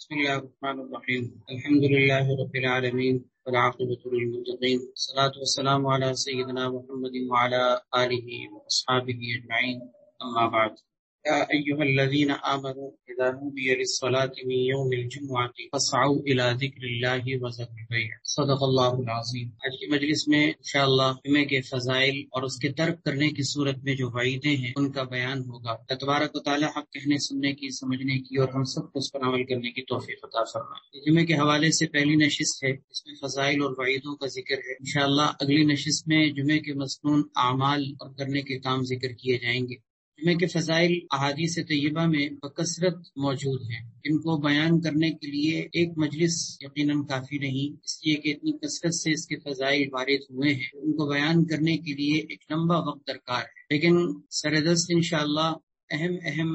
بسم الله الرحمن الرحيم الحمد لله رب العالمين والعاقبة للمتقين والصلاة والسلام على سيدنا محمد وعلى آله وأصحابه أجمعين أما بعد يا أيها الذين آمنوا إذا نودي للصلاة من يوم الجمعة فاسعوا إلى ذكر الله وذروا البيع صدق اللہ العظیم۔ آج کی مجلس میں انشاءاللہ جمعے کے فضائل اور اس کے ترک کرنے کی صورت میں جو وعیدیں ہیں ان کا بیان ہوگا۔ اللہ تبارک و تعالی حق کہنے سننے کی، سمجھنے کی اور ہم سب کو اس پر عمل کرنے کی توفیق عطا فرمائے۔ جمعے کے حوالے سے پہلی نشست ہے، اس میں فضائل اور وعیدوں کا ذکر ہے۔ انشاءاللہ اگلی نشست میں جمعے کے مسنون اعمال اور کرنے کے کام ذکر کیے جائیں گے۔ جمعے کے فضائل احادیث طیبہ میں بکثرت موجود ہیں، ان کو بیان کرنے کے لیے ایک مجلس یقیناً کافی نہیں، اس لیے کہ اتنی کثرت سے اس کے فضائل وارد ہوئے ہیں، ان کو بیان کرنے کے لیے ایک لمبا وقت درکار ہے۔ لیکن سردست انشاءاللہ اہم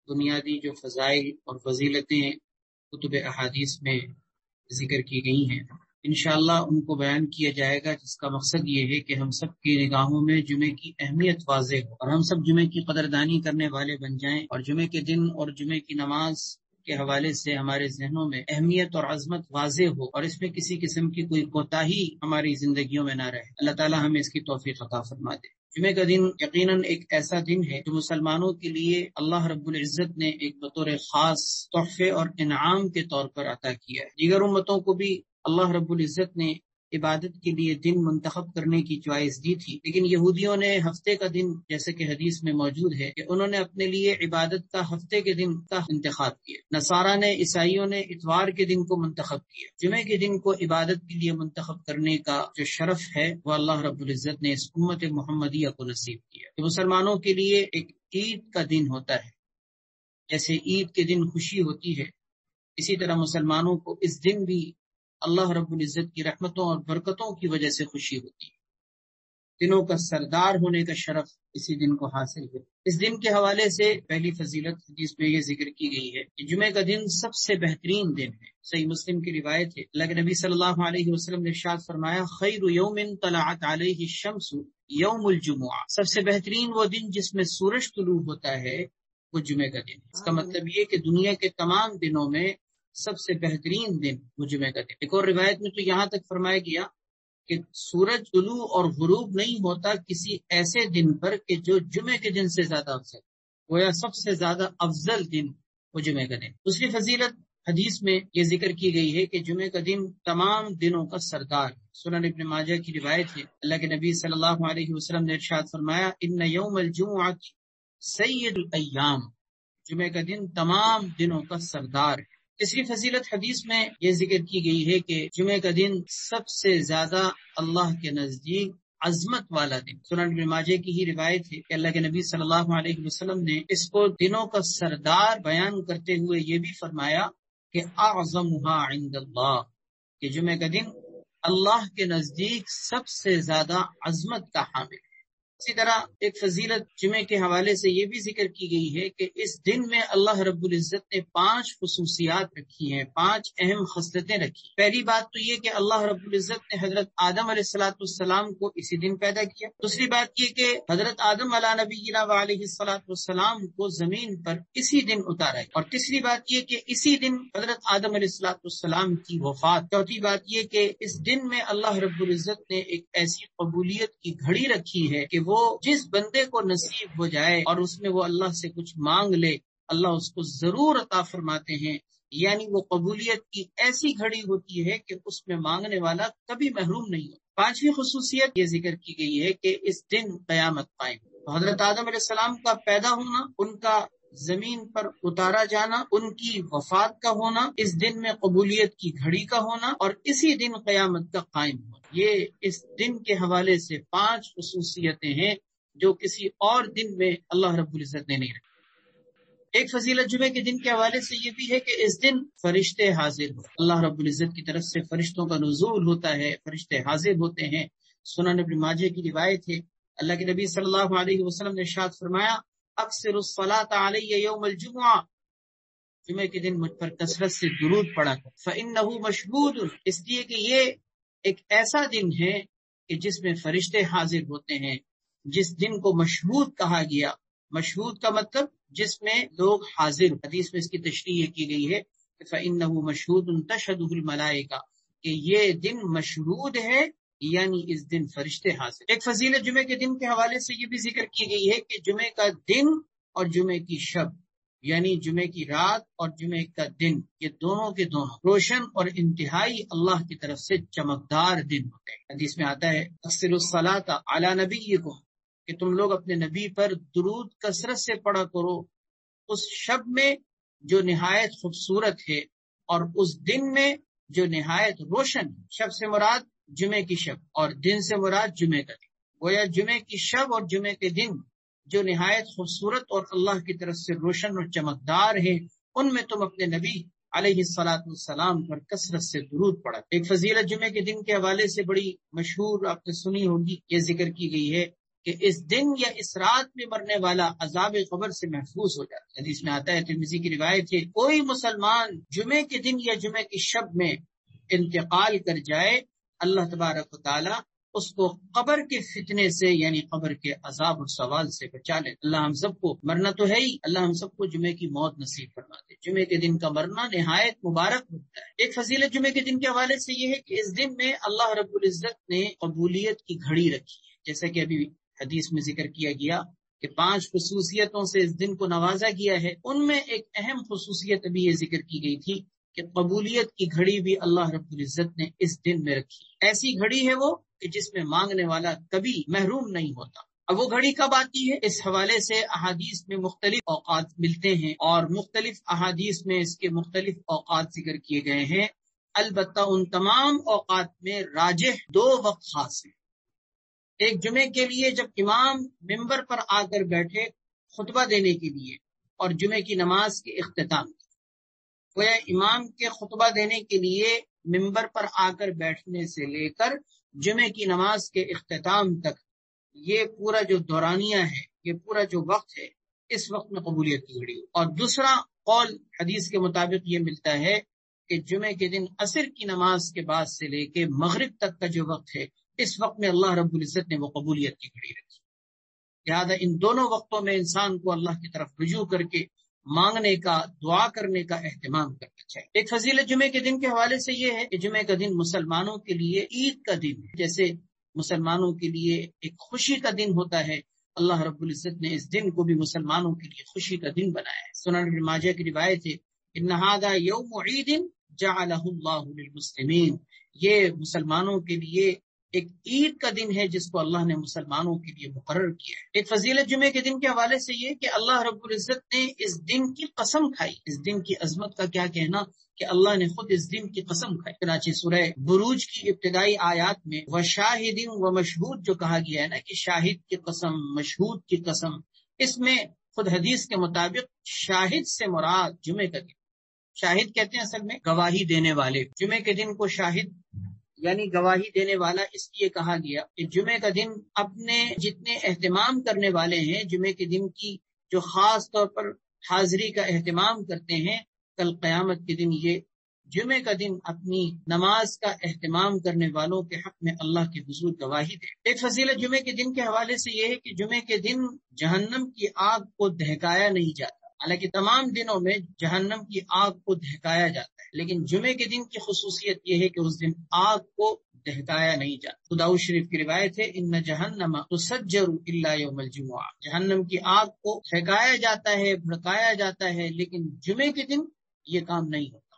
بنیادی جو فضائل اور فضیلتیں کتب احادیث میں ذکر کی گئی ہیں انشاءاللہ ان کو بیان کیا جائے گا، جس کا مقصد یہ ہے کہ ہم سب کی نگاہوں میں جمعے کی اہمیت واضح ہو اور ہم سب جمعے کی قدردانی کرنے والے بن جائیں، اور جمعے کے دن اور جمعے کی نماز کے حوالے سے ہمارے ذہنوں میں اہمیت اور عظمت واضح ہو، اور اس میں کسی قسم کی کوئی کوتاہی ہماری زندگیوں میں نہ رہے۔ اللہ تعالی ہمیں اس کی توفیق عطا فرما دے۔ جمعے کا دن یقیناً ایک ایسا دن ہے جو مسلمانوں کے لیے اللہ رب العزت نے ایک بطور خاص تحفے اور انعام کے طور پر عطا کیا ہے۔ دیگر امتوں کو بھی اللہ رب العزت نے عبادت کے لیے دن منتخب کرنے کی چوائس دی تھی، لیکن یہودیوں نے ہفتے کا دن، جیسے کہ حدیث میں موجود ہے کہ انہوں نے اپنے لیے عبادت کا ہفتے کے دن کا انتخاب کیا۔ نصارہ نے، عیسائیوں نے اتوار کے دن کو منتخب کیا۔ جمعے کے دن کو عبادت کے لیے منتخب کرنے کا جو شرف ہے وہ اللہ رب العزت نے اس امت محمدیہ کو نصیب کیا۔ کہ مسلمانوں کے لیے ایک عید کا دن ہوتا ہے، جیسے عید کے دن خوشی ہوتی ہے، اسی طرح مسلمانوں کو اس دن بھی اللہ رب العزت کی رحمتوں اور برکتوں کی وجہ سے خوشی ہوتی ہے۔ دنوں کا سردار ہونے کا شرف اسی دن کو حاصل ہے۔ اس دن کے حوالے سے پہلی فضیلت جس میں یہ ذکر کی گئی ہے کہ جمعے کا دن سب سے بہترین دن ہے۔ صحیح مسلم کی روایت ہے، اللہ کے نبی صلی اللہ علیہ وسلم نے ارشاد فرمایا، خیر یوم طلعت علیہ الشمس یوم الجمعہ، سب سے بہترین وہ دن جس میں سورج طلوع ہوتا ہے وہ جمعے کا دن ہے۔ اس کا مطلب یہ کہ دنیا کے تمام دنوں میں سب سے بہترین دن وہ جمعے کا دن۔ ایک اور روایت میں تو یہاں تک فرمایا گیا کہ سورج طلوع اور غروب نہیں ہوتا کسی ایسے دن پر کہ جو جمعے کے دن سے زیادہ افضل، گویا سب سے زیادہ افضل دن وہ جمعے کا دن۔ دوسری فضیلت حدیث میں یہ ذکر کی گئی ہے کہ جمعے کا دن تمام دنوں کا سردار ہے۔ سنن ابن ماجہ کی روایت ہے، اللہ کے نبی صلی اللہ علیہ وسلم نے ارشاد فرمایا، ان یوم الجمعہ سید الایام، جمعے کا دن تمام دنوں کا سردار ہے۔ تیسری فضیلت حدیث میں یہ ذکر کی گئی ہے کہ جمعہ کا دن سب سے زیادہ اللہ کے نزدیک عظمت والا دن۔ سنن ابن ماجہ کی ہی روایت ہے کہ اللہ کے نبی صلی اللہ علیہ وسلم نے اس کو دنوں کا سردار بیان کرتے ہوئے یہ بھی فرمایا کہ اعظمها عند اللہ، کہ جمعہ کا دن اللہ کے نزدیک سب سے زیادہ عظمت کا حامل ہے۔ اسی طرح ایک فضیلت جمعے کے حوالے سے یہ بھی ذکر کی گئی ہے کہ اس دن میں اللہ رب العزت نے 5 خصوصیات رکھی ہیں، 5 اہم خصلتیں رکھی۔ پہلی بات تو یہ کہ اللہ رب العزت نے حضرت آدم علیہ السلام کو اسی دن پیدا کیا۔ دوسری بات یہ کہ حضرت آدم علیہ نبینا وعلیہ السلام کو زمین پر اسی دن اتارا گیا۔ اور تیسری بات یہ کہ اسی دن حضرت آدم علیہ السلام کی وفات۔ چوتھی بات یہ کہ اس دن میں اللہ رب العزت نے ایک ایسی قبولیت کی گھڑی رکھی ہے کہ وہ جس بندے کو نصیب ہو جائے اور اس میں وہ اللہ سے کچھ مانگ لے، اللہ اس کو ضرور عطا فرماتے ہیں۔ یعنی وہ قبولیت کی ایسی گھڑی ہوتی ہے کہ اس میں مانگنے والا کبھی محروم نہیں ہو۔ 5ویں خصوصیت یہ ذکر کی گئی ہے کہ اس دن قیامت قائم۔ حضرت آدم علیہ السلام کا پیدا ہونا، ان کا زمین پر اتارا جانا، ان کی وفات کا ہونا، اس دن میں قبولیت کی گھڑی کا ہونا، اور اسی دن قیامت کا قائم ہونا، یہ اس دن کے حوالے سے 5 خصوصیتیں ہیں جو کسی اور دن میں اللہ رب العزت نے نہیں رکھی۔ ایک فضیلت جمعے کے دن کے حوالے سے یہ بھی ہے کہ اس دن فرشتے حاضر ہوتے ہیں۔ اللہ رب العزت کی طرف سے فرشتوں کا نزول ہوتا ہے، فرشتے حاضر ہوتے ہیں۔ سنن ابن ماجہ کی روایت ہے، اللہ کے نبی صلی اللہ علیہ وسلم نے ارشاد فرمایا، اکثر الصلاۃ علی یوم الجمعہ، جمعے کے دن مجھ پر کثرت سے درود پڑھا کر، فإنہ مشہود، اس لیے کہ یہ ایک ایسا دن ہے کہ جس میں فرشتے حاضر ہوتے ہیں، جس دن کو مشہود کہا گیا۔ مشہود کا مطلب جس میں لوگ حاضر، حدیث میں اس کی تشریح کی گئی ہے فَإِنَّهُ مَشْهُودٌ تَشْهَدُهُ الْمَلَائِکَہ کہ یہ دن مشہود ہے، یعنی اس دن فرشتے حاضر۔ ایک فضیلت جمعے کے دن کے حوالے سے یہ بھی ذکر کی گئی ہے کہ جمعے کا دن اور جمعے کی شب، یعنی جمعے کی رات اور جمعے کا دن، یہ دونوں کے دونوں روشن اور انتہائی اللہ کی طرف سے چمکدار دن ہوتے ہیں۔ حدیث میں آتا ہے اکثروا الصلاۃ علی نبیکم کہ تم لوگ اپنے نبی پر درود کثرت سے پڑھا کرو اس شب میں جو نہایت خوبصورت ہے اور اس دن میں جو نہایت روشن ہے۔ شب سے مراد جمعے کی شب اور دن سے مراد جمعے کا دن۔ گویا جمعے کی شب اور جمعے کے دن جو نہایت خوبصورت اور اللہ کی طرف سے روشن اور چمکدار ہے، ان میں تم اپنے نبی علیہ الصلاۃ والسلام پر کثرت سے درود پڑھا۔ ایک فضیلت جمعے کے دن کے حوالے سے بڑی مشہور آپ نے سنی ہوگی، یہ ذکر کی گئی ہے کہ اس دن یا اس رات میں مرنے والا عذاب قبر سے محفوظ ہو جاتا ہے۔ حدیث میں آتا ہے، ترمذی کی روایت ہے، کوئی مسلمان جمعے کے دن یا جمعے کی شب میں انتقال کر جائے، اللہ تبارک و تعالی اس کو قبر کے فتنے سے یعنی قبر کے عذاب اور سوال سے بچا لے۔ اللہ ہم سب کو، مرنا تو ہے ہی، اللہ ہم سب کو جمعے کی موت نصیب فرما دے۔ جمعے کے دن کا مرنا نہایت مبارک ہوتا ہے۔ ایک فضیلت جمعے کے دن کے حوالے سے یہ ہے کہ اس دن میں اللہ رب العزت نے قبولیت کی گھڑی رکھی ہے، جیسا کہ ابھی حدیث میں ذکر کیا گیا کہ 5 خصوصیتوں سے اس دن کو نوازا گیا ہے۔ ان میں ایک اہم خصوصیت ابھی یہ ذکر کی گئی تھی کہ قبولیت کی گھڑی بھی اللہ رب العزت نے اس دن میں رکھی۔ ایسی گھڑی ہے وہ کہ جس میں مانگنے والا کبھی محروم نہیں ہوتا۔ اب وہ گھڑی کب آتی ہے؟ اس حوالے سے احادیث میں مختلف اوقات ملتے ہیں اور مختلف احادیث میں اس کے مختلف اوقات ذکر کیے گئے ہیں۔ البتہ ان تمام اوقات میں راجح 2 وقت خاص ہیں۔ ایک جمعے کے لیے جب امام ممبر پر آ کر بیٹھے خطبہ دینے کے لیے اور جمعے کی نماز کے اختتام، گویا امام کے خطبہ دینے کے لیے ممبر پر آ کر بیٹھنے سے لے کر جمعے کی نماز کے اختتام تک یہ پورا جو دورانیہ ہے، یہ پورا جو وقت ہے، اس وقت میں قبولیت کی گھڑی۔ اور دوسرا قول حدیث کے مطابق یہ ملتا ہے کہ جمعے کے دن عصر کی نماز کے بعد سے لے کے مغرب تک کا جو وقت ہے، اس وقت میں اللہ رب العزت نے وہ قبولیت کی گھڑی رکھی۔ لہٰذا ان دونوں وقتوں میں انسان کو اللہ کی طرف رجوع کر کے مانگنے کا، دعا کرنے کا اہتمام کرنا چاہیے۔ ایک فضیلت جمعے کے دن کے حوالے سے یہ ہے کہ جمعے کا دن مسلمانوں کے لیے عید کا دن ہے۔ جیسے مسلمانوں کے لیے ایک خوشی کا دن ہوتا ہے، اللہ رب العزت نے اس دن کو بھی مسلمانوں کے لیے خوشی کا دن بنایا ہے۔ سنن ابن ماجہ کی روایت ہے، ان ھذا یوم عید جعلہ اللہ للمسلمین، یہ مسلمانوں کے لیے ایک عید کا دن ہے جس کو اللہ نے مسلمانوں کے لیے مقرر کیا ہے۔ ایک فضیلت جمعے کے دن کے حوالے سے یہ کہ اللہ رب العزت نے اس دن کی قسم کھائی۔ اس دن کی عظمت کا کیا کہنا کہ اللہ نے خود اس دن کی قسم کھائی۔ چنانچہ سورہ بروج کی ابتدائی آیات میں وشاہد و مشہود جو کہا گیا ہے نا کہ شاہد کی قسم، مشہود کی قسم، اس میں خود حدیث کے مطابق شاہد سے مراد جمعے کا دن۔ شاہد کہتے ہیں اصل میں گواہی دینے والے۔ جمعے کے دن کو شاہد یعنی گواہی دینے والا اس لیے کہا گیا کہ جمعے کا دن اپنے جتنے اہتمام کرنے والے ہیں، جمعے کے دن کی جو خاص طور پر حاضری کا اہتمام کرتے ہیں، کل قیامت کے دن یہ جمعے کا دن اپنی نماز کا اہتمام کرنے والوں کے حق میں اللہ کے حضور گواہی دے۔ ایک فضیلت جمعے کے دن کے حوالے سے یہ ہے کہ جمعے کے دن جہنم کی آگ کو دہکایا نہیں جاتا۔ حالانکہ تمام دنوں میں جہنم کی آگ کو دہکایا جاتا ہے، لیکن جمعے کے دن کی خصوصیت یہ ہے کہ اس دن آگ کو دہکایا نہیں جاتا۔ داؤد شریف کی روایت ہے، ان جہنم تسجر الا یوم الجمعہ، جہنم کی آگ کو دہکایا جاتا ہے، بھڑکایا جاتا ہے، لیکن جمعے کے دن یہ کام نہیں ہوتا۔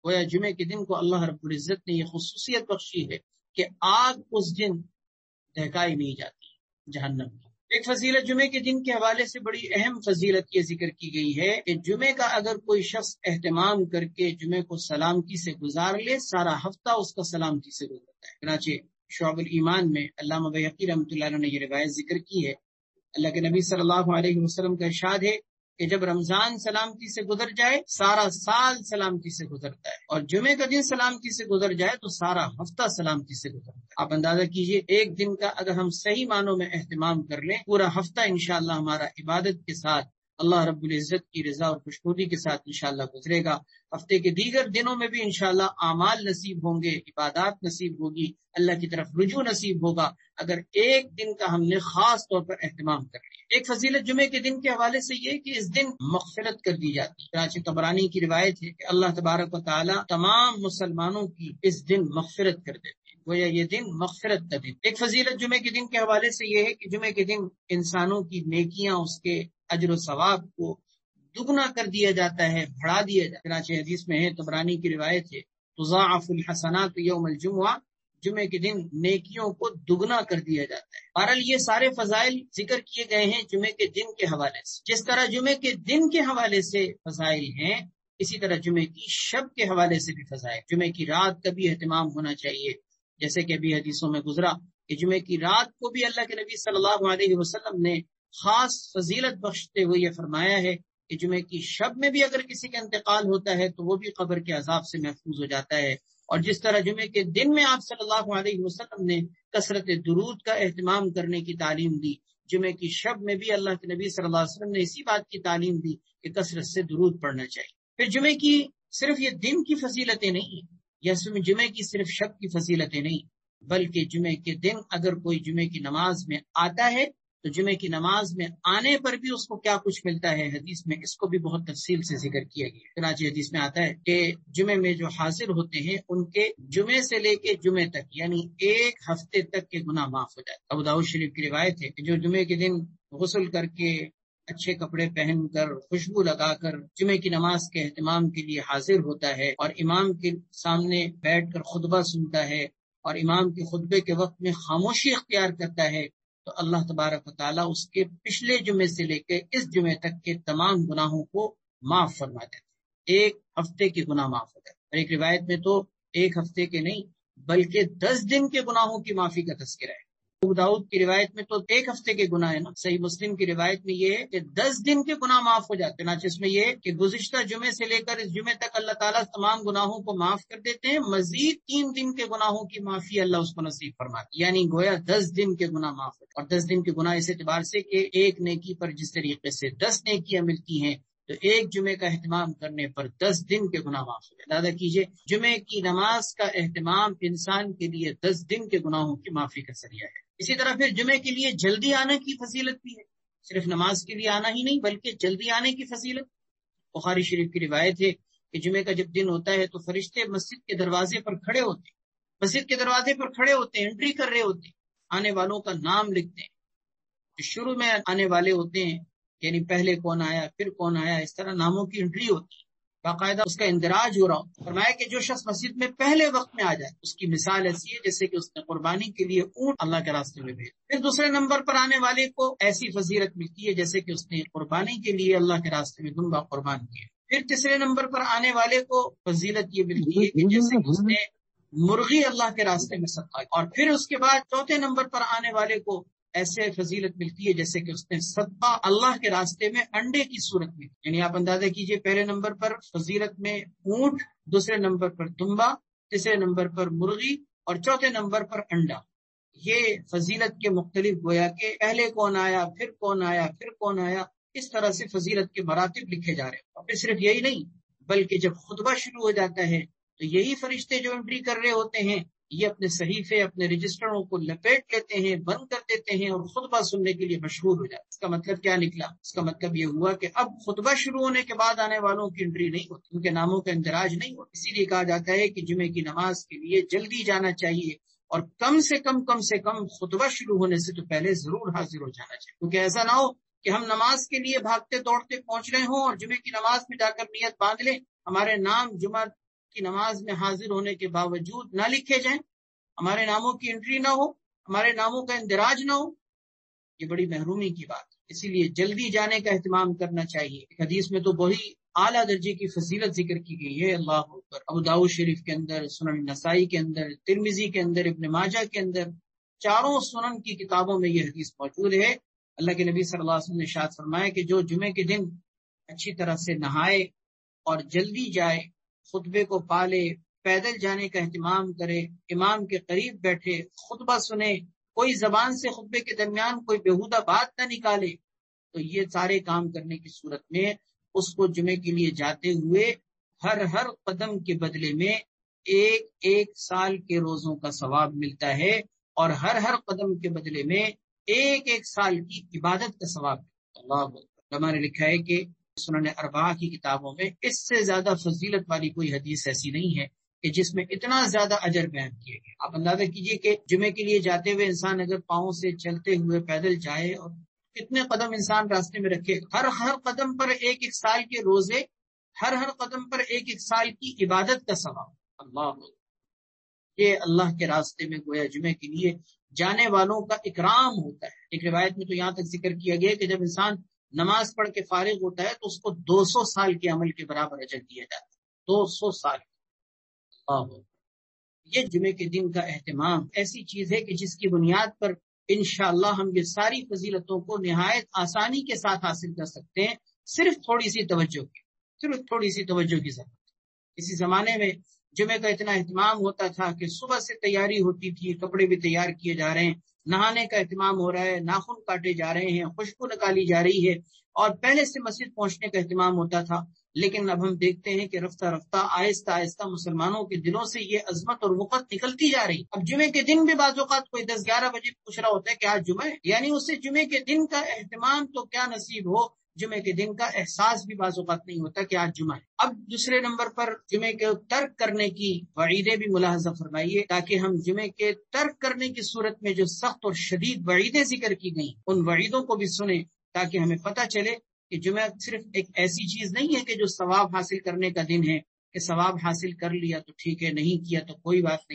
گویا جمعے کے دن کو اللہ رب العزت نے یہ خصوصیت بخشی ہے کہ آگ اس دن دہکائی نہیں جاتی جہنم کی۔ ایک فضیلت جمعے کے دن کے حوالے سے بڑی اہم فضیلت یہ ذکر کی گئی ہے کہ جمعے کا اگر کوئی شخص اہتمام کر کے جمعے کو سلامتی سے گزار لے، سارا ہفتہ اس کا سلامتی سے گزرتا ہے۔ چنانچہ شعب الایمان میں علامہ بیہقی رحمۃ اللہ علیہ نے یہ روایت ذکر کی ہے، اللہ کے نبی صلی اللہ علیہ وسلم کا ارشاد ہے کہ جب رمضان سلامتی سے گزر جائے، سارا سال سلامتی سے گزرتا ہے، اور جمعے کا دن سلامتی سے گزر جائے تو سارا ہفتہ سلامتی سے گزرتا ہے۔ آپ اندازہ کیجئے، ایک دن کا اگر ہم صحیح معنوں میں اہتمام کر لیں، پورا ہفتہ انشاءاللہ ہمارا عبادت کے ساتھ اللہ رب العزت کی رضا اور خوشنودی کے ساتھ انشاءاللہ گزرے گا۔ ہفتے کے دیگر دنوں میں بھی انشاءاللہ اعمال نصیب ہوں گے، عبادات نصیب ہوگی، اللہ کی طرف رجوع نصیب ہوگا، اگر ایک دن کا ہم نے خاص طور پر اہتمام کر لیا۔ ایک فضیلت جمعے کے دن کے حوالے سے یہ کہ اس دن مغفرت کر دی جاتی ہے۔ چنانچہ طبرانی کی روایت ہے کہ اللہ تبارک و تعالی تمام مسلمانوں کی اس دن مغفرت کر دیتے ہیں، گویا یہ دن مغفرت کا دن۔ ایک فضیلت جمعے کے دن کے حوالے سے یہ ہے کہ جمعے کے دن انسانوں کی نیکیاں، اس کے اجر و ثواب کو دگنا کر دیا جاتا ہے، بڑھا دیا جاتا ہے۔ چنانچہ حدیث میں ہے، طبرانی کی روایت ہے، تضاعف الحسنات یوم الجمعہ، جمعے کے دن نیکیوں کو دگنا کر دیا جاتا ہے۔ بہرحال یہ سارے فضائل ذکر کیے گئے ہیں جمعے کے دن کے حوالے سے۔ جس طرح جمعے کے دن کے حوالے سے فضائل ہیں، اسی طرح جمعے کی شب کے حوالے سے بھی فضائل۔ جمعے کی رات کا بھی اہتمام ہونا چاہیے، جیسے کہ ابھی حدیثوں میں گزرا کہ جمعے کی رات کو بھی اللہ کے نبی صلی اللہ علیہ وسلم نے خاص فضیلت بخشتے ہوئے یہ فرمایا ہے کہ جمعے کی شب میں بھی اگر کسی کا انتقال ہوتا ہے تو وہ بھی قبر کے عذاب سے محفوظ ہو جاتا ہے۔ اور جس طرح جمعے کے دن میں آپ صلی اللہ علیہ وسلم نے کثرت درود کا اہتمام کرنے کی تعلیم دی، جمعے کی شب میں بھی اللہ کے نبی صلی اللہ علیہ وسلم نے اسی بات کی تعلیم دی کہ کثرت سے درود پڑھنا چاہیے۔ پھر جمعے کی صرف یہ دن کی فضیلتیں نہیں، یا جمعے کی صرف شب کی فضیلتیں نہیں، بلکہ جمعے کے دن اگر کوئی جمعے کی نماز میں آتا ہے تو جمعے کی نماز میں آنے پر بھی اس کو کیا کچھ ملتا ہے، حدیث میں اس کو بھی بہت تفصیل سے ذکر کیا گیا ہے۔ چنانچہ حدیث میں آتا ہے کہ جمعے میں جو حاضر ہوتے ہیں ان کے جمعے سے لے کے جمعے تک، یعنی ایک ہفتے تک کے گناہ معاف ہو جاتے ہیں۔ ابو داؤد شریف کی روایت ہے کہ جو جمعے کے دن غسل کر کے، اچھے کپڑے پہن کر، خوشبو لگا کر جمعے کی نماز کے اہتمام کے لیے حاضر ہوتا ہے اور امام کے سامنے بیٹھ کر خطبہ سنتا ہے اور امام کے خطبے کے وقت میں خاموشی اختیار کرتا ہے، تو اللہ تبارک و تعالیٰ اس کے پچھلے جمعے سے لے کے اس جمعے تک کے تمام گناہوں کو معاف فرما دیتے ہیں۔ ایک ہفتے کے گناہ معاف ہو جاتے ہیں۔ اور ایک روایت میں تو ایک ہفتے کے نہیں بلکہ 10 دن کے گناہوں کی معافی کا تذکرہ ہے۔ ابو داؤد کی روایت میں تو ایک ہفتے کے گناہ ہے نا، صحیح مسلم کی روایت میں یہ ہے کہ 10 دن کے گناہ معاف ہو جاتے ہیں۔ چنانچہ اس میں یہ ہے کہ گزشتہ جمعے سے لے کر اس جمعے تک اللہ تعالیٰ تمام گناہوں کو معاف کر دیتے ہیں، مزید 3 دن کے گناہوں کی معافی اللہ اس کو نصیب فرماتی ہے، یعنی گویا 10 دن کے گناہ معاف ہوتے ہیں۔ اور 10 دن کے گناہ اس اعتبار سے کہ ایک نیکی پر جس طریقے سے 10 نیکیاں ملتی ہیں، تو ایک جمعے کا اہتمام کرنے پر 10 دن کے گناہ معاف ہو جائے۔ اندازہ کیجئے جمعے کی نماز کا اہتمام انسان کے لیے 10 دن کے گناہوں کی معافی کا ذریعہ ہے۔ اسی طرح پھر جمعے کے لیے جلدی آنے کی فضیلت بھی ہے، صرف نماز کے لیے آنا ہی نہیں بلکہ جلدی آنے کی فضیلت۔ بخاری شریف کی روایت ہے کہ جمعے کا جب دن ہوتا ہے تو فرشتے مسجد کے دروازے پر کھڑے ہوتے ہیں، مسجد کے دروازے پر کھڑے ہوتے ہیں، انٹری کر رہے ہوتے ہیں، آنے والوں کا نام لکھتے ہیں۔ جو شروع میں آنے والے ہوتے ہیں، یعنی پہلے کون آیا پھر کون آیا، اس طرح ناموں کی انٹری ہوتی ہے، باقاعدہ اس کا اندراج ہو رہا ہو۔ فرمایا کہ جو شخص مسجد میں پہلے وقت میں آ جائے اس کی مثال ایسی ہے جیسے کہ اس نے قربانی کے لیے اونٹ اللہ کے راستے میں بھیجا۔ پھر دوسرے نمبر پر آنے والے کو ایسی فضیلت ملتی ہے جیسے کہ اس نے قربانی کے لیے اللہ کے راستے میں دنبا قربان کیا۔ پھر تیسرے نمبر پر آنے والے کو فضیلت یہ ملتی ہے کہ جیسے کہ اس نے مرغی اللہ کے راستے میں صدقہ کیا۔ اور پھر اس کے بعد چوتھے نمبر پر آنے والے کو ایسے فضیلت ملتی ہے جیسے کہ اس نے صدقہ اللہ کے راستے میں انڈے کی صورت میں، یعنی آپ اندازہ کیجئے پہلے نمبر پر فضیلت میں اونٹ، دوسرے نمبر پر دمبا، تیسرے نمبر پر مرغی اور چوتھے نمبر پر انڈا۔ یہ فضیلت کے مختلف گویا کہ پہلے کون آیا پھر کون آیا پھر کون آیا، اس طرح سے فضیلت کے مراتب لکھے جا رہے ہیں۔ اور پھر صرف یہی نہیں بلکہ جب خطبہ شروع ہو جاتا ہے تو یہی فرشتے جو انٹری کر رہے ہوتے ہیں یہ اپنے صحیفے اپنے رجسٹروں کو لپیٹ لیتے ہیں، بند کر دیتے ہیں اور خطبہ سننے کے لیے مشغول ہو جاتے ہیں۔ اس کا مطلب کیا نکلا؟ اس کا مطلب یہ ہوا کہ اب خطبہ شروع ہونے کے بعد آنے والوں کی انٹری نہیں ہوتی، ان کے ناموں کا اندراج نہیں ہوتا۔ اسی لیے کہا جاتا ہے کہ جمعے کی نماز کے لیے جلدی جانا چاہیے اور کم سے کم خطبہ شروع ہونے سے تو پہلے ضرور حاضر ہو جانا چاہیے، کیونکہ ایسا نہ ہو کہ ہم نماز کے لیے بھاگتے دوڑتے پہنچ رہے ہوں اور جمعے کی نماز میں جا کر نیت باندھ لیں، ہمارے نام جمعہ کی نماز میں حاضر ہونے کے باوجود نہ لکھے جائیں، ہمارے ناموں کی انٹری نہ ہو، ہمارے ناموں کا اندراج نہ ہو، یہ بڑی محرومی کی بات ہے۔ اسی لیے جلدی جانے کا اہتمام کرنا چاہیے۔ ایک حدیث میں تو بڑی اعلیٰ درجے کی فضیلت ذکر کی گئی ہے، اللہ اکبر، ابو داؤد شریف کے اندر، سنن نسائی کے اندر، ترمذی کے اندر، ابن ماجہ کے اندر، چاروں سنن کی کتابوں میں یہ حدیث موجود ہے۔ اللہ کے نبی صلی اللہ علیہ وسلم نے ارشاد فرمایا کہ جو جمعے کے دن اچھی طرح سے نہائے اور جلدی جائے، خطبے کو پالے، پیدل جانے کا اہتمام کرے، امام کے قریب بیٹھے، خطبہ سنے، کوئی زبان سے خطبے کے درمیان کوئی بےہودہ بات نہ نکالے، تو یہ سارے کام کرنے کی صورت میں اس کو جمعے کے لیے جاتے ہوئے ہر قدم کے بدلے میں ایک سال کے روزوں کا ثواب ملتا ہے، اور ہر قدم کے بدلے میں ایک سال کی عبادت کا ثواب ملتا ہے۔ اللہ علماء نے لکھا ہے کہ سنن اربعہ کی کتابوں میں اس سے زیادہ فضیلت والی کوئی حدیث ایسی نہیں ہے کہ جس میں اتنا زیادہ اجر بیان کیے گئے۔ آپ اندازہ کیجئے کہ جمعے کے لیے جاتے ہوئے انسان اگر پاؤں سے چلتے ہوئے پیدل جائے اور کتنے قدم انسان راستے میں رکھے، ہر قدم پر ایک سال کے روزے، ہر قدم پر ایک سال کی عبادت کا ثواب۔ اللہ، یہ اللہ کے راستے میں گویا جمعے کے لیے جانے والوں کا اکرام ہوتا ہے۔ ایک روایت میں تو یہاں تک ذکر کیا گیا کہ جب انسان نماز پڑھ کے فارغ ہوتا ہے تو اس کو 200 سال کے عمل کے برابر اجر دیا جاتا ہے، 200 سال۔ یہ جمعے کے دن کا اہتمام ایسی چیز ہے کہ جس کی بنیاد پر انشاءاللہ ہم یہ ساری فضیلتوں کو نہایت آسانی کے ساتھ حاصل کر سکتے ہیں، صرف تھوڑی سی توجہ کی ضرورت۔ اسی زمانے میں جمعے کا اتنا اہتمام ہوتا تھا کہ صبح سے تیاری ہوتی تھی، کپڑے بھی تیار کیے جا رہے ہیں، نہانے کا اہتمام ہو رہا ہے، ناخن کاٹے جا رہے ہیں، خوشبو نکالی جا رہی ہے، اور پہلے سے مسجد پہنچنے کا اہتمام ہوتا تھا۔ لیکن اب ہم دیکھتے ہیں کہ رفتہ رفتہ آہستہ مسلمانوں کے دلوں سے یہ عظمت اور وقت نکلتی جا رہی۔ اب جمعے کے دن بھی بعض اوقات کوئی 10-11 بجے پوچھ رہا ہوتا ہے کہ آج جمعہ ہے، یعنی اسے جمعے کے دن کا اہتمام تو کیا نصیب ہو، جمعے کے دن کا احساس بھی بعض اوقات نہیں ہوتا کہ آج جمعہ ہے۔ اب دوسرے نمبر پر جمعے کے ترک کرنے کی وعیدیں بھی ملاحظہ فرمائیے، تاکہ ہم جمعے کے ترک کرنے کی صورت میں جو سخت اور شدید وعیدیں ذکر کی گئیں ان وعیدوں کو بھی سنیں، تاکہ ہمیں پتہ چلے کہ جمعہ صرف ایک ایسی چیز نہیں ہے کہ جو ثواب حاصل کرنے کا دن ہے کہ ثواب حاصل کر لیا تو ٹھیک ہے، نہیں کیا تو کوئی بات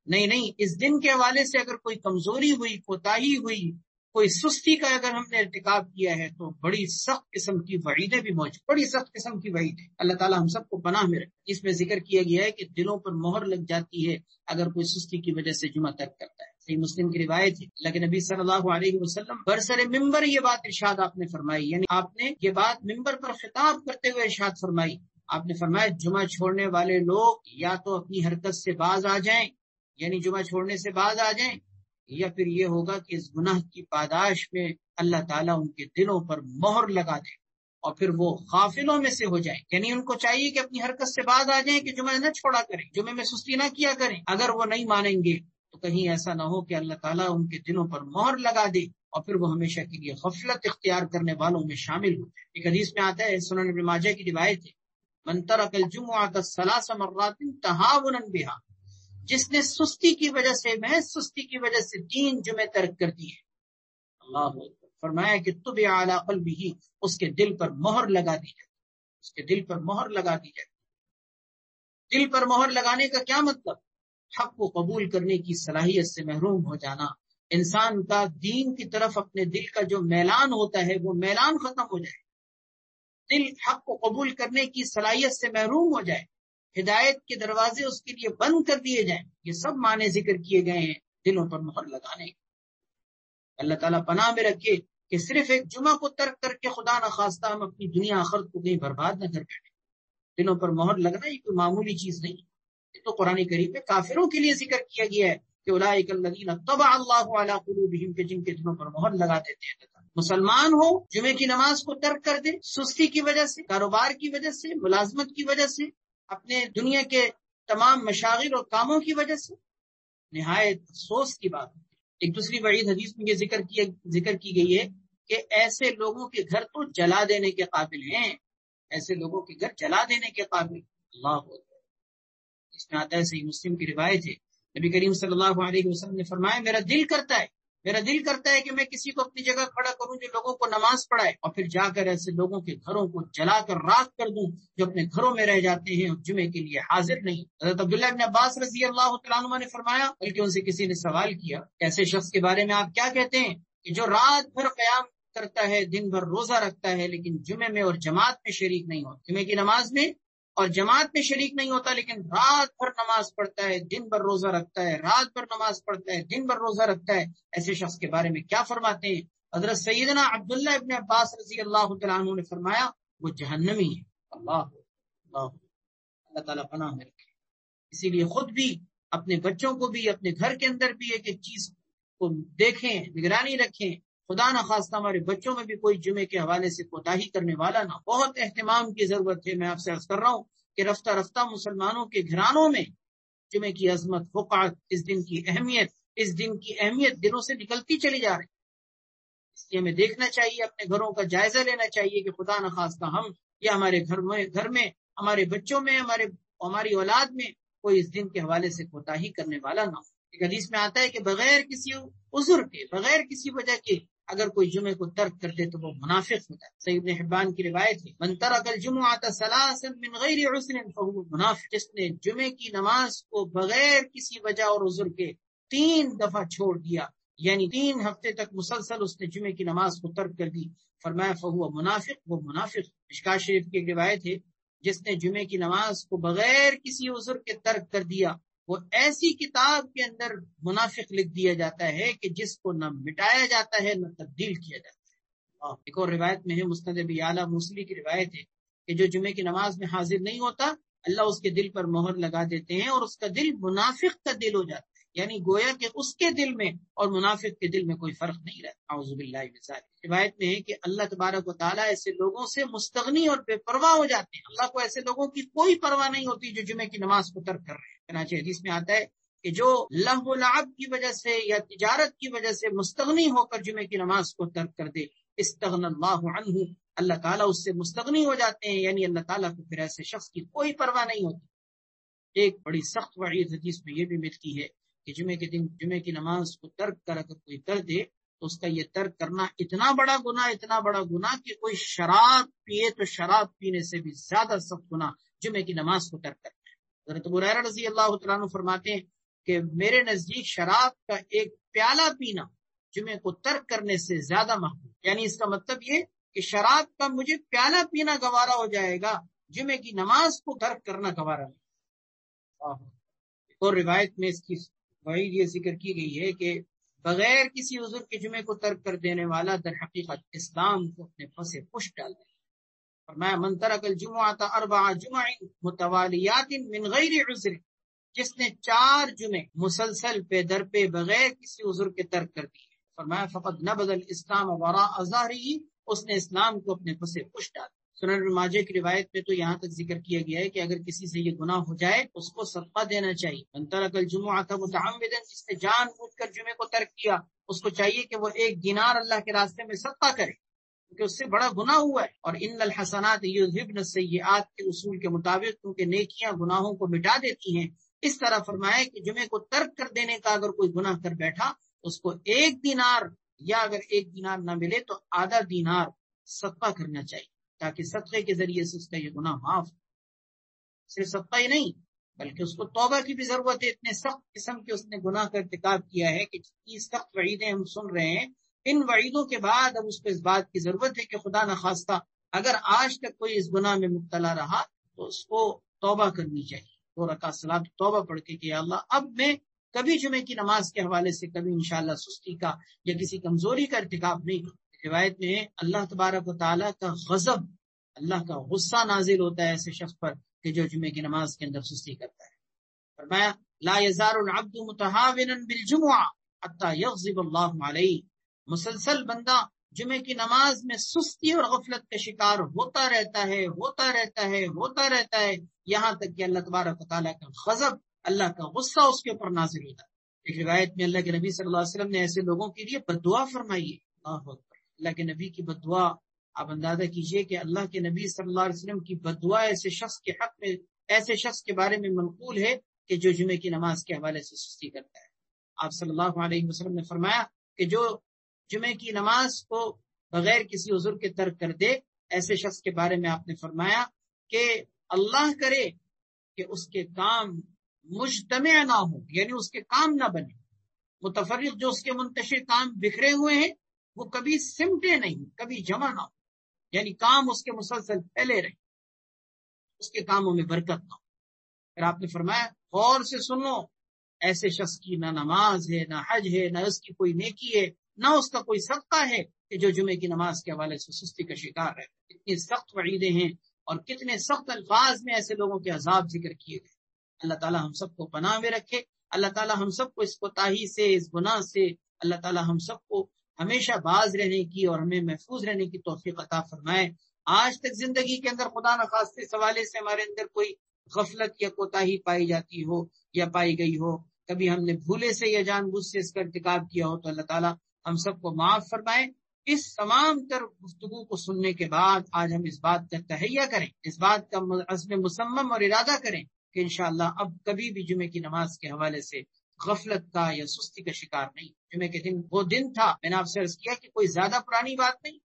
نہیں، اس دن کے حوالے سے اگر کوئی کمزوری ہوئی، کوتاہی ہوئی، کوئی سستی کا اگر ہم نے ارتکاب کیا ہے تو بڑی سخت قسم کی وعیدیں بھی موجود، بڑی سخت قسم کی وعید ہے۔ اللہ تعالیٰ ہم سب کو پناہ میں رکھے۔ اس میں ذکر کیا گیا ہے کہ دلوں پر مہر لگ جاتی ہے اگر کوئی سستی کی وجہ سے جمعہ ترک کرتا ہے۔ صحیح مسلم کی روایت ہے، لیکن نبی صلی اللہ علیہ وسلم برسر ممبر یہ بات ارشاد آپ نے فرمائی، یعنی آپ نے یہ بات ممبر پر خطاب کرتے ہوئے ارشاد فرمائی۔ آپ نے فرمایا جمعہ چھوڑنے والے لوگ یا تو اپنی حرکت سے باز آ جائیں، یعنی جمعہ چھوڑنے سے باز آ جائیں، یا پھر یہ ہوگا کہ اس گناہ کی پاداش میں اللہ تعالیٰ ان کے دلوں پر مہر لگا دے اور پھر وہ غافلوں میں سے ہو جائیں۔ یعنی ان کو چاہیے کہ اپنی حرکت سے باز آ جائیں کہ جمعہ نہ چھوڑا کریں، جمعے میں سستی نہ کیا کریں۔ اگر وہ نہیں مانیں گے تو کہیں ایسا نہ ہو کہ اللہ تعالیٰ ان کے دلوں پر مہر لگا دے اور پھر وہ ہمیشہ کے لیے غفلت اختیار کرنے والوں میں شامل ہو جائے۔ ایک حدیث میں آتا ہے، سنن ابن ماجہ کی روایت ہے، من ترک الجمعۃ ثلاث مرات تہاونا بہا، جس نے سستی کی وجہ سے، محض سستی کی وجہ سے 3 جمعے ترک کر دیے، اللہ فرمایا کہ طبع علی قلبہ، اس کے دل پر مہر لگا دی جائے، اس کے دل پر مہر لگا دی جائے۔ دل پر مہر لگانے کا کیا مطلب؟ حق کو قبول کرنے کی صلاحیت سے محروم ہو جانا، انسان کا دین کی طرف اپنے دل کا جو میلان ہوتا ہے وہ میلان ختم ہو جائے، دل حق کو قبول کرنے کی صلاحیت سے محروم ہو جائے، ہدایت کے دروازے اس کے لیے بند کر دیے جائیں۔ یہ سب معنی ذکر کیے گئے ہیں دلوں پر مہر لگانے۔ اللہ تعالیٰ پناہ میں رکھے کہ صرف ایک جمعہ کو ترک کر کے خدا نخواستہ ہم اپنی دنیا آخرت کو کہیں برباد نہ کر بیٹھیں۔ دلوں پر مہر لگنا یہ کوئی معمولی چیز نہیں، یہ تو قرآن کریم میں کافروں کے لیے ذکر کیا گیا ہے کہ اولئک الذین طبع اللہ علی قلوبہم، کہ جن کے دلوں پر مہر لگا دیتے ہیں۔ مسلمان ہو جمعے کی نماز کو ترک کر دے، سستی کی وجہ سے، کاروبار کی وجہ سے، ملازمت کی وجہ سے، اپنے دنیا کے تمام مشاغل اور کاموں کی وجہ سے، نہایت افسوس کی بات ہے۔ ایک دوسری وعید حدیث میں یہ ذکر کی گئی ہے کہ ایسے لوگوں کے گھر تو جلا دینے کے قابل ہیں، ایسے لوگوں کے گھر جلا دینے کے قابل۔ اللہ اکبر۔ اس میں آتا ہے، صحیح مسلم کی روایت ہے، نبی کریم صلی اللہ علیہ وسلم نے فرمایا میرا دل کرتا ہے کہ میں کسی کو اپنی جگہ کھڑا کروں جو لوگوں کو نماز پڑھائے، اور پھر جا کر ایسے لوگوں کے گھروں کو جلا کر راکھ کر دوں جو اپنے گھروں میں رہ جاتے ہیں اور جمعے کے لیے حاضر نہیں۔ حضرت عبداللہ بن عباس رضی اللہ تعالیٰ عنہ نے فرمایا، بلکہ ان سے کسی نے سوال کیا، ایسے شخص کے بارے میں آپ کیا کہتے ہیں کہ جو رات بھر قیام کرتا ہے، دن بھر روزہ رکھتا ہے، لیکن جمعے میں اور جماعت میں شریک نہیں ہوتا، جمعے کی نماز میں اور جماعت میں شریک نہیں ہوتا، لیکن رات بھر نماز پڑھتا ہے، دن بھر روزہ رکھتا ہے، رات بھر نماز پڑھتا ہے، دن بھر روزہ رکھتا ہے، ایسے شخص کے بارے میں کیا فرماتے ہیں؟ حضرت سیدنا عبداللہ ابن عباس رضی اللہ تعالیٰ عنہ نے فرمایا وہ جہنمی ہے۔ اللہ تعالیٰ پناہ میں رکھے۔ اسی لیے خود بھی، اپنے بچوں کو بھی، اپنے گھر کے اندر بھی ایک ایک چیز کو دیکھیں، نگرانی رکھیں، خدا نخواستہ ہمارے بچوں میں بھی کوئی جمعے کے حوالے سے کوتاہی کرنے والا نہ. بہت اہتمام کی ضرورت ہے. میں آپ سے عرض کر رہا ہوں کہ رفتہ رفتہ مسلمانوں کے گھرانوں میں جمعے کی عظمت، وقعت، اس دن کی اہمیت دنوں سے نکلتی چلی جا رہی. اس لیے ہمیں دیکھنا چاہیے، اپنے گھروں کا جائزہ لینا چاہیے کہ خدا نخواستہ ہم یا ہمارے گھر میں ہمارے بچوں میں ہماری اولاد میں کوئی اس دن کے حوالے سے کوتاہی کرنے والا نہ ہو. ایک حدیث میں آتا ہے کہ بغیر کسی عذر کے، بغیر کسی وجہ کے اگر کوئی جمعے کو ترک کر دے تو وہ منافق ہوتا ہے. صحیح ابن حبان کی روایت ہے، من ترک الجمعۃ ثلاثا من غیر عذر فهو منافق. جس نے جمعے کی نماز کو بغیر کسی وجہ اور عذر کے 3 دفعہ چھوڑ دیا، یعنی 3 ہفتے تک مسلسل اس نے جمعے کی نماز کو ترک کر دی، فرمایا فهو منافق، وہ منافق. مشکوٰۃ شریف کی ایک روایت ہے، جس نے جمعے کی نماز کو بغیر کسی عذر کے ترک کر دیا وہ ایسی کتاب کے اندر منافق لکھ دیا جاتا ہے کہ جس کو نہ مٹایا جاتا ہے نہ تبدیل کیا جاتا ہے. ایک اور روایت میں ہے، مسند ابی اعلیٰ موصلی کی روایت ہے کہ جو جمعے کی نماز میں حاضر نہیں ہوتا اللہ اس کے دل پر مہر لگا دیتے ہیں اور اس کا دل منافق کا دل ہو جاتا ہے. یعنی گویا کہ اس کے دل میں اور منافق کے دل میں کوئی فرق نہیں رہتا. اعوذ باللہ من ذالک. روایت میں ہے کہ اللہ تبارک و تعالیٰ ایسے لوگوں سے مستغنی اور بے پرواہ ہو جاتے ہیں. اللہ کو ایسے لوگوں کی کوئی پرواہ نہیں ہوتی جو جمعے کی نماز کو ترک کر رہے ہیں. چنانچہ حدیث میں آتا ہے کہ جو لہو و لعب کی وجہ سے یا تجارت کی وجہ سے مستغنی ہو کر جمعے کی نماز کو ترک کر دے، استغنى اللہ عنہ، اللہ تعالیٰ اس سے مستغنی ہو جاتے ہیں. یعنی اللہ تعالیٰ کو پھر ایسے شخص کی کوئی پرواہ نہیں ہوتی. ایک بڑی سخت وعید حدیث میں یہ بھی ملتی ہے کہ جمعے کے دن جمعے کی نماز کو ترک کر اگر کوئی کر دے تو اس کا یہ ترک کرنا اتنا بڑا گناہ کہ کوئی شراب پیے تو شراب پینے سے بھی زیادہ سخت گناہ جمعے کی نماز کو ترک کرنا ہے. حضرت ابو ہریرہ رضی اللہ تعالیٰ عنہ فرماتے ہیں کہ میرے نزدیک شراب کا ایک پیالہ پینا جمعے کو ترک کرنے سے زیادہ محبوب. یعنی اس کا مطلب یہ کہ شراب کا مجھے پیالہ پینا گوارا ہو جائے گا، جمعے کی نماز کو ترک کرنا گوارا نہیں. اور روایت میں اس کی وعید یہ ذکر کی گئی ہے کہ بغیر کسی عذر کے جمعے کو ترک کر دینے والا در حقیقت اسلام کو اپنے پس پشت ڈال دے. فرمایا من ترک الجمعۃ 4 جمع متوالیات من غیر عذر، جس نے 4 جمعے مسلسل پہ در پہ بغیر کسی عذر کے ترک کر دیے، فرمایا فقد نبذ الاسلام وراء ظہرہ، اس نے اسلام کو اپنے پس پشت ڈال. سنن ابن ماجہ کی روایت میں تو یہاں تک ذکر کیا گیا ہے کہ اگر کسی سے یہ گناہ ہو جائے اس کو صدقہ دینا چاہیے. من ترک الجمعۃ متعمدا، جس نے جان بوجھ کر جمعے کو ترک کیا اس کو چاہیے کہ وہ 1 دینار اللہ کے راستے میں صدقہ کرے کیونکہ اس سے بڑا گناہ ہوا ہے. اور ان الحسنات یذهبن السیئات کے اصول کے مطابق کیونکہ نیکیاں گناہوں کو مٹا دیتی ہیں، اس طرح فرمایا کہ جمعے کو ترک کر دینے کا اگر کوئی گناہ کر بیٹھا اس کو 1 دینار یا اگر 1 دینار نہ ملے تو آدھا دینار صدقہ کرنا چاہیے تاکہ صدقے کے ذریعے سے اس کا یہ گناہ معاف. صرف صدقہ ہی نہیں بلکہ اس کو توبہ کی بھی ضرورت ہے. اتنے سخت قسم کے اس نے گناہ کا ارتکاب کیا ہے کہ جتنی سخت وعیدیں ہم سن رہے ہیں، ان وعیدوں کے بعد اب اس کو اس بات کی ضرورت ہے کہ خدا نخواستہ اگر آج تک کوئی اس گناہ میں مبتلا رہا تو اس کو توبہ کرنی چاہیے. 2 رکعت صلاۃ توبہ پڑھ کے کہ یا اللہ اب میں کبھی جمعے کی نماز کے حوالے سے کبھی انشاءاللہ سستی کا یا کسی کمزوری کا ارتکاب نہیں کروں. روایت میں اللہ تبارک و تعالیٰ کا غضب، اللہ کا غصہ نازل ہوتا ہے ایسے شخص پر کہ جو جمعے کی نماز کے اندر سستی کرتا ہے. فرمایا لا یزال العبد متہاونا بالجمعہ حتی یغضب اللہ علیہ، مسلسل بندہ جمعے کی نماز میں سستی اور غفلت کا شکار ہوتا رہتا ہے یہاں تک کہ اللہ تبارک و تعالیٰ کا غضب، اللہ کا غصہ اس کے اوپر نازل ہوتا ہے. ایک روایت میں اللہ کے نبی صلی اللہ علیہ وسلم نے ایسے لوگوں کے لیے بد دعا فرمائی ہے. اللہ کے نبی کی بد دعا، آپ اندازہ کیجئے کہ اللہ کے نبی صلی اللہ علیہ وسلم کی بد دعا ایسے شخص کے حق میں، ایسے شخص کے بارے میں منقول ہے کہ جو جمعے کی نماز کے حوالے سے سستی کرتا ہے. آپ صلی اللہ علیہ وسلم نے فرمایا کہ جو جمعے کی نماز کو بغیر کسی عذر کے ترک کر دے، ایسے شخص کے بارے میں آپ نے فرمایا کہ اللہ کرے کہ اس کے کام مجتمع نہ ہو، یعنی اس کے کام نہ بنے متفرق، جو اس کے منتشر کام بکھرے ہوئے ہیں وہ کبھی سمٹے نہیں، کبھی جمع نہ ہو، یعنی کام اس کے مسلسل پھیلے رہے، اس کے کاموں میں برکت نہ ہو. پھر آپ نے فرمایا غور سے سنو، ایسے شخص کی نہ نماز ہے، نہ حج ہے، نہ اس کی کوئی نیکی ہے، نہ اس کا کوئی صدقہ ہے کہ جو جمعے کی نماز کے حوالے سے سستی کا شکار ہے. اتنی سخت وعیدیں ہیں اور کتنے سخت الفاظ میں ایسے لوگوں کے عذاب ذکر کیے گئے. اللہ تعالی ہم سب کو پناہ میں رکھے. اللہ تعالی ہم سب کو اس کوتاہی سے، اس گناہ سے اللہ تعالی ہم سب کو ہمیشہ باز رہنے کی اور ہمیں محفوظ رہنے کی توفیق عطا فرمائے۔ آج تک زندگی کے اندر خدا نخواستہ اس حوالے سے ہمارے اندر کوئی غفلت یا کوتاہی پائی جاتی ہو یا پائی گئی ہو، کبھی ہم نے بھولے سے یا جان بوجھ سے اس کا ارتکاب کیا ہو، تو اللہ تعالیٰ ہم سب کو معاف فرمائے۔ اس تمام تر گفتگو کو سننے کے بعد آج ہم اس بات کا تہیہ کریں، اس بات کا عزم مصمم اور ارادہ کریں کہ انشاءاللہ اب کبھی بھی جمعے کی نماز کے حوالے سے غفلت کا یا سستی کا شکار نہیں۔ جمعے کے دن وہ دن تھا، میں نے آپ سے عرض کیا کہ کوئی زیادہ پرانی بات نہیں،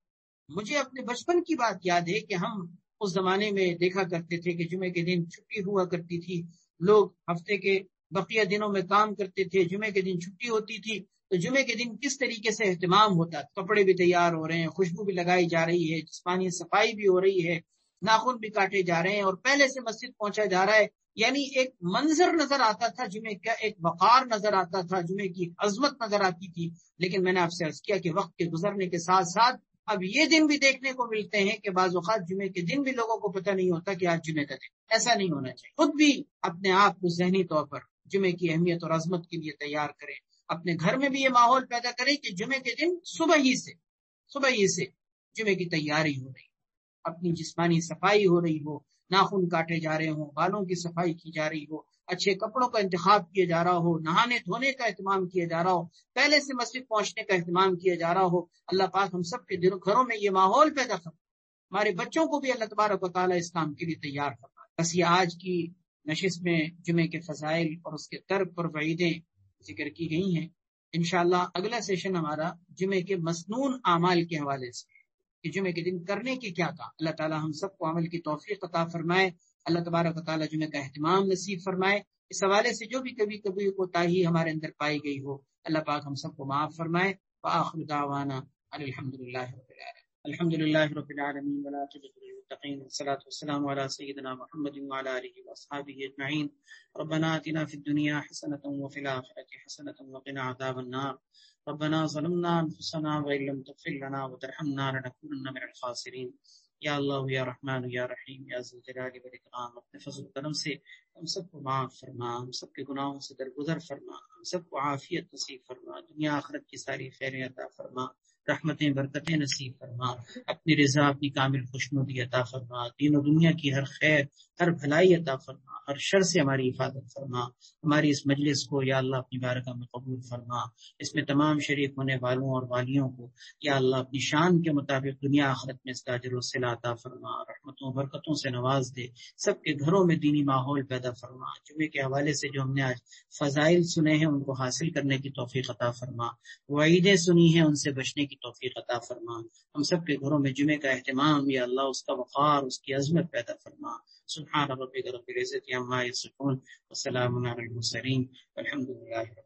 مجھے اپنے بچپن کی بات یاد ہے کہ ہم اس زمانے میں دیکھا کرتے تھے کہ جمعے کے دن چھٹی ہوا کرتی تھی، لوگ ہفتے کے بقیہ دنوں میں کام کرتے تھے، جمعے کے دن چھٹی ہوتی تھی، تو جمعے کے دن کس طریقے سے اہتمام ہوتا، کپڑے بھی تیار ہو رہے ہیں، خوشبو بھی لگائی جا رہی ہے، جسمانی صفائی بھی ہو رہی ہے، ناخن بھی کاٹے جا رہے ہیں اور پہلے سے مسجد پہنچا جا رہا ہے۔ یعنی ایک منظر نظر آتا تھا جمعے کا، ایک وقار نظر آتا تھا، جمعے کی عظمت نظر آتی تھی۔ لیکن میں نے آپ سے عرض کیا کہ وقت کے گزرنے کے ساتھ ساتھ اب یہ دن بھی دیکھنے کو ملتے ہیں کہ بعض اوقات جمعے کے دن بھی لوگوں کو پتہ نہیں ہوتا کہ آج جمعے کا دن۔ ایسا نہیں ہونا چاہیے۔ خود بھی اپنے آپ کو ذہنی طور پر جمعے کی اہمیت اور عظمت کے لیے تیار کریں، اپنے گھر میں بھی یہ ماحول پیدا کریں کہ جمعے کے دن صبح ہی سے جمعے کی تیاری ہو رہی، اپنی جسمانی صفائی ہو رہی ہو، ناخن کاٹے جا رہے ہوں، بالوں کی صفائی کی جا رہی ہو، اچھے کپڑوں کا انتخاب کیا جا رہا ہو، نہانے دھونے کا اہتمام کیا جا رہا ہو، پہلے سے مسجد پہنچنے کا اہتمام کیا جا رہا ہو۔ اللہ پاک ہم سب کے گھروں میں یہ ماحول پیدا کرے، ہمارے بچوں کو بھی اللہ تبارک و تعالیٰ اس کام کے لیے تیار فرمائے۔ بس یہ آج کی نشست میں جمعے کے فضائل اور اس کے ترک پر وعیدیں ذکر کی گئی ہیں۔ انشاءاللہ اگلا سیشن ہمارا جمعے کے مسنون اعمال کے حوالے سے کہ جمعے کے دن کرنے کی کیا کہا۔ اللہ تعالیٰ ہم سب کو عمل کی توفیق عطا فرمائے، اللہ تبارک و تعالیٰ جمعے کا اہتمام نصیب فرمائے۔ اس حوالے سے جو بھی کبھی کوتاہی ہمارے اندر پائی گئی ہو، اللہ پاک ہم سب کو معاف فرمائے۔ وآخر دعوانا الحمدللہ رب العالمین، الحمدللہ رب العالمین والعاقبۃ للمتقین، والصلاة والسلام علی سیدنا محمد وعلی آلہ واصحابہ اجمعین۔ ربنا آتنا فی الدنیا حسنۃ وفی الآخرۃ حسنۃ وقنا عذاب النار۔ ربنا ظلمنا انفسنا وان لم تغفر لنا وترحمنا لنكونن من الخاسرین۔ یا اللہ یا رحمان یا رحیم یا ذی الجلال والاکرام، اپنے فضل و کرم سے ہم سب کو معاف فرما، ہم سب کے گناہوں سے درگزر فرما، ہم سب کو عافیت نصیب فرما، دنیا آخرت کی ساری خیریں عطا فرما، رحمتیں برکتیں نصیب فرما، اپنی رضا اپنی کامل خوشنودی عطا فرما، دین و دنیا کی ہر خیر ہر بھلائی عطا فرما، ہر شر سے ہماری حفاظت فرما۔ ہماری اس مجلس کو یا اللہ اپنی بارگاہ میں قبول فرما، اس میں تمام شریک ہونے والوں اور والیوں کو یا اللہ اپنی شان کے مطابق دنیا آخرت میں اس کا اجر و صلہ عطا فرما، رحمتوں و برکتوں سے نواز دے، سب کے گھروں میں دینی ماحول پیدا فرما۔ جمعے کے حوالے سے جو ہم نے آج فضائل سنے ہیں ان کو حاصل کرنے کی توفیق عطا فرما، وعیدیں سنی ہیں ان سے بچنے کی توفیق عطا فرما۔ ہم سب کے گھروں میں جمعے کا اہتمام یا اللہ اس کا وقار اس کی عظمت پیدا فرما۔ سبحان ربک رب العزت عما یصفون وسلام علی المرسلین والحمد للہ۔